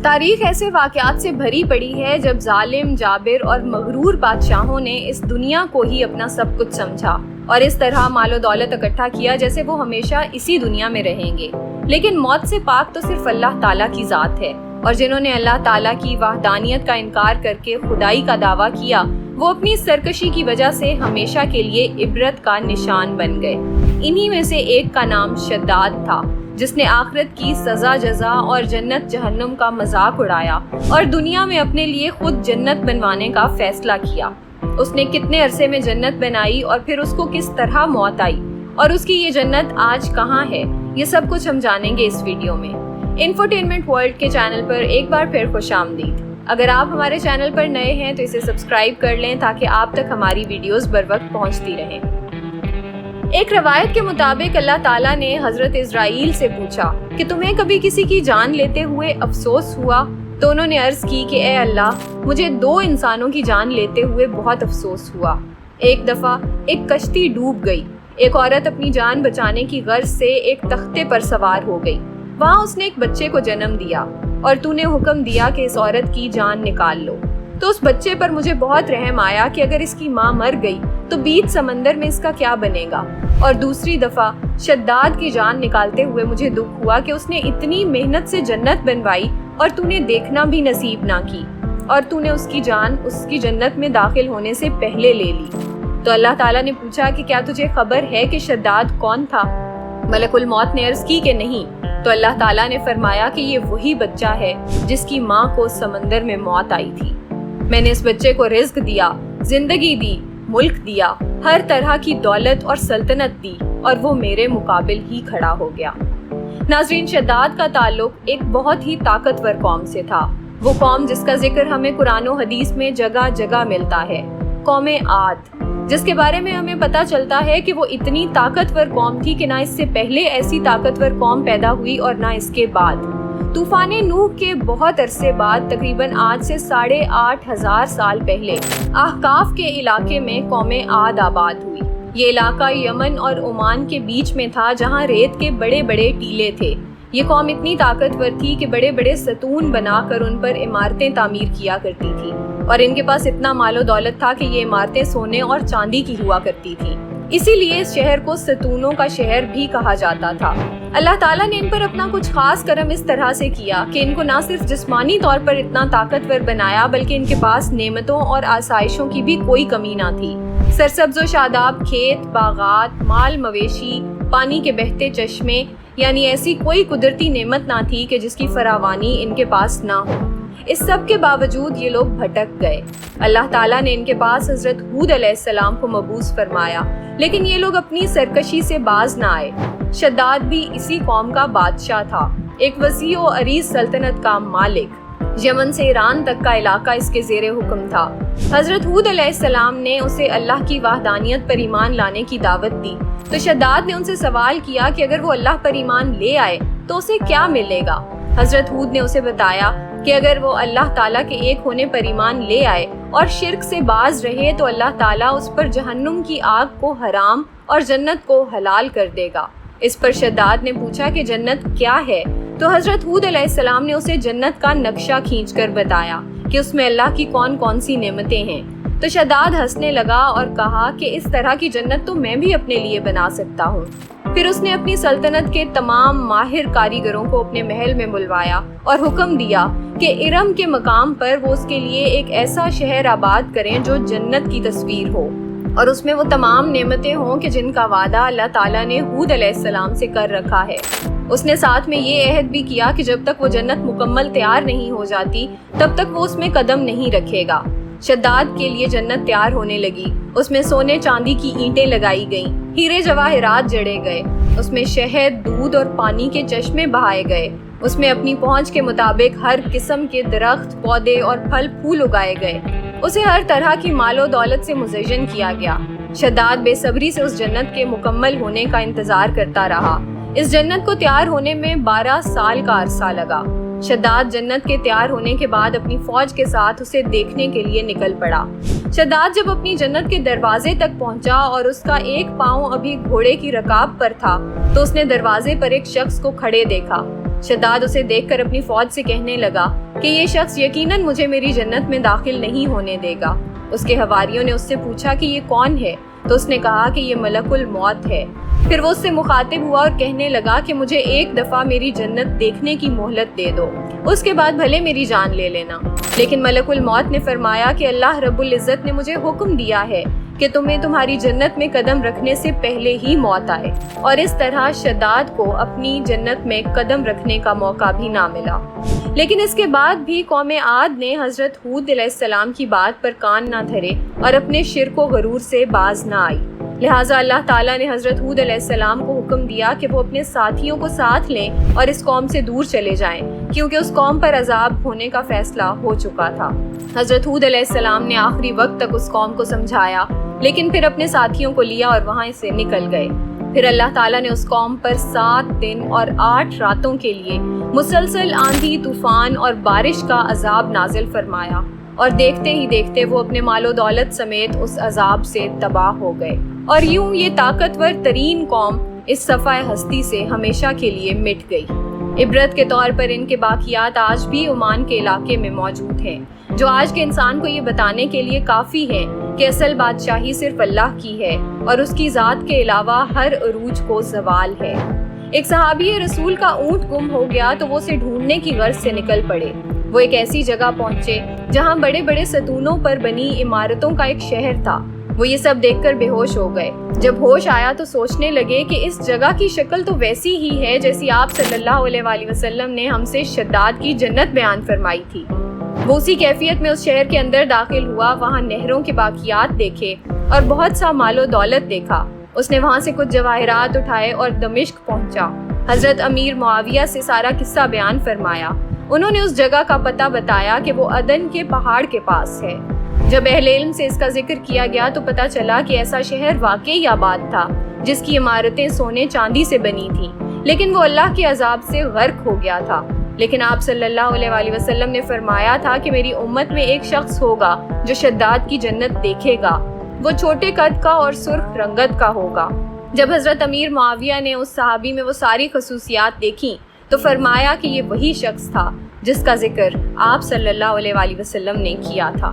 تاریخ ایسے واقعات سے بھری پڑی ہے جب ظالم، جابر اور مغرور بادشاہوں نے اس دنیا کو ہی اپنا سب کچھ سمجھا اور اس طرح مال و دولت اکٹھا کیا جیسے وہ ہمیشہ اسی دنیا میں رہیں گے۔ لیکن موت سے پاک تو صرف اللہ تعالیٰ کی ذات ہے، اور جنہوں نے اللہ تعالیٰ کی وحدانیت کا انکار کر کے خدائی کا دعویٰ کیا وہ اپنی سرکشی کی وجہ سے ہمیشہ کے لیے عبرت کا نشان بن گئے۔ انہی میں سے ایک کا نام شداد تھا، جس نے آخرت کی سزا جزا اور جنت جہنم کا مذاق اڑایا اور دنیا میں اپنے لیے خود جنت بنوانے کا فیصلہ کیا۔ اس نے کتنے عرصے میں جنت بنائی اور پھر اس کو کس طرح موت آئی اور اس کی یہ جنت آج کہاں ہے، یہ سب کچھ ہم جانیں گے اس ویڈیو میں۔ انفوٹینمنٹ ورلڈ کے چینل پر ایک بار پھر خوش آمدید۔ اگر آپ ہمارے چینل پر نئے ہیں تو اسے سبسکرائب کر لیں تاکہ آپ تک ہماری ویڈیوز بر وقت پہنچتی رہیں۔ ایک روایت کے مطابق اللہ تعالیٰ نے حضرت اسرائیل سے پوچھا کہ تمہیں کبھی کسی کی جان لیتے ہوئے افسوس ہوا؟ تو انہوں نے عرض کی کہ اے اللہ، مجھے 2 انسانوں کی جان لیتے ہوئے بہت افسوس ہوا۔ ایک دفعہ ایک کشتی ڈوب گئی، ایک عورت اپنی جان بچانے کی غرض سے ایک تختے پر سوار ہو گئی، وہاں اس نے ایک بچے کو جنم دیا اور تو نے حکم دیا کہ اس عورت کی جان نکال لو۔ تو اس بچے پر مجھے بہت رحم آیا کہ اگر اس کی ماں مر گئی تو بیچ سمندر میں اس کا کیا بنے گا۔ اور دوسری دفعہ شداد کی جان نکالتے ہوئے مجھے دکھ ہوا کہ اس نے اتنی محنت سے جنت بنوائی اور تو نے دیکھنا بھی نصیب نہ کی، اور تو نے اس کی جان اس کی جنت میں داخل ہونے سے پہلے لے لی۔ تو اللہ تعالیٰ نے پوچھا کہ کیا تجھے خبر ہے کہ شداد کون تھا؟ ملک الموت نے عرض کی کہ نہیں۔ تو اللہ تعالیٰ نے فرمایا کہ یہ وہی بچہ ہے جس کی ماں کو سمندر میں موت آئی تھی۔ میں نے اس بچے کو رزق دیا، زندگی دی، ملک دیا، ہر طرح کی دولت اور سلطنت دی، اور وہ میرے مقابل ہی کھڑا ہو گیا۔ ناظرین، شداد کا تعلق ایک بہت ہی طاقتور قوم سے تھا، وہ قوم جس کا ذکر ہمیں قرآن و حدیث میں جگہ جگہ ملتا ہے، قوم عاد، جس کے بارے میں ہمیں پتہ چلتا ہے کہ وہ اتنی طاقتور قوم تھی کہ نہ اس سے پہلے ایسی طاقتور قوم پیدا ہوئی اور نہ اس کے بعد۔ طوفان نوح کے بہت عرصے بعد تقریباً آج سے 8,500 سال پہلے احقاف کے علاقے میں قوم عاد آباد ہوئی۔ یہ علاقہ یمن اور عمان کے بیچ میں تھا جہاں ریت کے بڑے بڑے ٹیلے تھے۔ یہ قوم اتنی طاقتور تھی کہ بڑے بڑے ستون بنا کر ان پر عمارتیں تعمیر کیا کرتی تھی، اور ان کے پاس اتنا مال و دولت تھا کہ یہ عمارتیں سونے اور چاندی کی ہوا کرتی تھیں۔ اسی لیے اس شہر کو ستونوں کا شہر بھی کہا جاتا تھا۔ اللہ تعالیٰ نے ان پر اپنا کچھ خاص کرم اس طرح سے کیا کہ ان کو نہ صرف جسمانی طور پر اتنا طاقتور بنایا بلکہ ان کے پاس نعمتوں اور آسائشوں کی بھی کوئی کمی نہ تھی۔ سرسبز و شاداب کھیت، باغات، مال مویشی، پانی کے بہتے چشمے، یعنی ایسی کوئی قدرتی نعمت نہ تھی کہ جس کی فراوانی ان کے پاس نہ ہو۔ اس سب کے باوجود یہ لوگ بھٹک گئے۔ اللہ تعالیٰ نے ان کے پاس حضرت ہود علیہ السلام کو مبعوث فرمایا، لیکن یہ لوگ اپنی سرکشی سے باز نہ آئے۔ شداد بھی اسی قوم کا بادشاہ تھا، ایک وسیع و عریض سلطنت کا مالک۔ یمن سے ایران تک کا علاقہ اس کے زیر حکم تھا۔ حضرت ہود علیہ السلام نے اسے اللہ کی وحدانیت پر ایمان لانے کی دعوت دی، تو شداد نے ان سے سوال کیا کہ اگر وہ اللہ پر ایمان لے آئے تو اسے کیا ملے گا؟ حضرت ہود نے اسے بتایا کہ اگر وہ اللہ تعالیٰ کے ایک ہونے پر ایمان لے آئے اور شرک سے باز رہے تو اللہ تعالیٰ اس پر جہنم کی آگ کو حرام اور جنت کو حلال کر دے گا۔ اس پر شداد نے پوچھا کہ جنت کیا ہے؟ تو حضرت ہود علیہ السلام نے اسے جنت کا نقشہ کھینچ کر بتایا کہ اس میں اللہ کی کون کون سی نعمتیں ہیں۔ تو شداد ہنسنے لگا اور کہا کہ اس طرح کی جنت تو میں بھی اپنے لیے بنا سکتا ہوں۔ پھر اس نے اپنی سلطنت کے تمام ماہر کاریگروں کو اپنے محل میں بلوایا اور حکم دیا کہ ارم کے مقام پر وہ اس کے لیے ایک ایسا شہر آباد کریں جو جنت کی تصویر ہو، اور اس میں وہ تمام نعمتیں ہوں کہ جن کا وعدہ اللہ تعالیٰ نے ہود علیہ السلام سے کر رکھا ہے۔ اس نے ساتھ میں یہ عہد بھی کیا کہ جب تک وہ جنت مکمل تیار نہیں ہو جاتی تب تک وہ اس میں قدم نہیں رکھے گا۔ شداد کے لیے جنت تیار ہونے لگی، اس میں سونے چاندی کی اینٹیں لگائی گئیں، ہیرے جواہرات جڑے گئے، اس میں شہد، دودھ اور پانی کے چشمے بہائے گئے، اس میں اپنی پہنچ کے مطابق ہر قسم کے درخت، پودے اور پھل پھول اگائے گئے، اسے ہر طرح کی مال و دولت سے مزین کیا گیا۔ شداد بے صبری سے اس جنت کے مکمل ہونے کا انتظار کرتا رہا۔ اس جنت کو تیار ہونے میں 12 سال کا عرصہ لگا۔ شداد جنت کے تیار ہونے کے بعد اپنی فوج کے ساتھ اسے دیکھنے کے لیے نکل پڑا۔ شداد جب اپنی جنت کے دروازے تک پہنچا اور اس کا ایک پاؤں ابھی گھوڑے کی رکاب پر تھا تو اس نے دروازے پر ایک شخص کو کھڑے دیکھا۔ شداد اسے دیکھ کر اپنی فوج سے کہنے لگا کہ یہ شخص یقیناً مجھے میری جنت میں داخل نہیں ہونے دے گا۔ اس کے حواریوں نے اس سے پوچھا کہ یہ کون ہے؟ تو اس نے کہا کہ یہ ملک الموت ہے۔ پھر وہ اس سے مخاطب ہوا اور کہنے لگا کہ مجھے ایک دفعہ میری جنت دیکھنے کی مہلت دے دو، اس کے بعد بھلے میری جان لے لینا۔ لیکن ملک الموت نے فرمایا کہ اللہ رب العزت نے مجھے حکم دیا ہے کہ تمہیں تمہاری جنت میں قدم رکھنے سے پہلے ہی موت آئے، اور اس طرح شداد کو اپنی جنت میں قدم رکھنے کا موقع بھی نہ ملا۔ لیکن اس کے بعد بھی قوم عاد نے حضرت ہود علیہ السلام کی بات پر کان نہ دھرے اور اپنے شرک و غرور سے باز نہ آئی۔ لہٰذا اللہ تعالیٰ نے حضرت ہود علیہ السلام کو حکم دیا کہ وہ اپنے ساتھیوں کو ساتھ لیں اور اس قوم سے دور چلے جائیں، کیونکہ اس قوم پر عذاب ہونے کا فیصلہ ہو چکا تھا۔ حضرت ہود علیہ السلام نے آخری وقت تک اس قوم کو سمجھایا، لیکن پھر اپنے ساتھیوں کو لیا اور وہاں سے نکل گئے۔ پھر اللہ تعالیٰ نے اس قوم پر 7 دن اور 8 راتوں کے لیے مسلسل آندھی، طوفان اور بارش کا عذاب نازل فرمایا، اور دیکھتے ہی دیکھتے وہ اپنے مال و دولت سمیت اس عذاب سے تباہ ہو گئے، اور یوں یہ طاقتور ترین قوم اس صفحہ ہستی سے ہمیشہ کے لیے مٹ گئی۔ عبرت کے طور پر ان کے باقیات آج بھی عمان کے علاقے میں موجود ہیں، جو آج کے انسان کو یہ بتانے کے لیے کافی ہے کہ اصل بادشاہی صرف اللہ کی ہے اور اس کی ذات کے علاوہ ہر عروج کو زوال ہے۔ ایک صحابی رسول کا اونٹ گم ہو گیا تو وہ اسے ڈھونڈنے کی غرض سے نکل پڑے۔ وہ ایک ایسی جگہ پہنچے جہاں بڑے بڑے ستونوں پر بنی عمارتوں کا ایک شہر تھا۔ وہ یہ سب دیکھ کر بے ہوش ہو گئے۔ جب ہوش آیا تو سوچنے لگے کہ اس جگہ کی شکل تو ویسی ہی ہے جیسی آپ صلی اللہ علیہ وآلہ وسلم نے ہم سے شداد کی جنت بیان فرمائی تھی۔ وہ اسی کیفیت میں اس شہر کے اندر داخل ہوا، وہاں نہروں کے باقیات دیکھے اور بہت سا مال و دولت دیکھا۔ اس نے وہاں سے کچھ جواہرات اٹھائے اور دمشق پہنچا۔ حضرت امیر معاویہ سے سارا قصہ بیان فرمایا۔ انہوں نے اس جگہ کا پتہ بتایا کہ وہ عدن کے پہاڑ کے پاس ہے۔ جب اہل علم سے اس کا ذکر کیا گیا تو پتہ چلا کہ ایسا شہر واقعی آباد تھا جس کی عمارتیں سونے چاندی سے بنی تھیں، لیکن وہ اللہ کے عذاب سے غرق ہو گیا تھا۔ لیکن آپ صلی اللہ علیہ وآلہ وسلم نے فرمایا تھا کہ میری امت میں ایک شخص ہوگا جو شداد کی جنت دیکھے گا، وہ چھوٹے قد کا اور سرخ رنگت کا ہوگا۔ جب حضرت امیر معاویہ نے اس صحابی میں وہ ساری خصوصیات دیکھیں تو فرمایا کہ یہ وہی شخص تھا جس کا ذکر آپ صلی اللہ علیہ وآلہ وسلم نے کیا تھا۔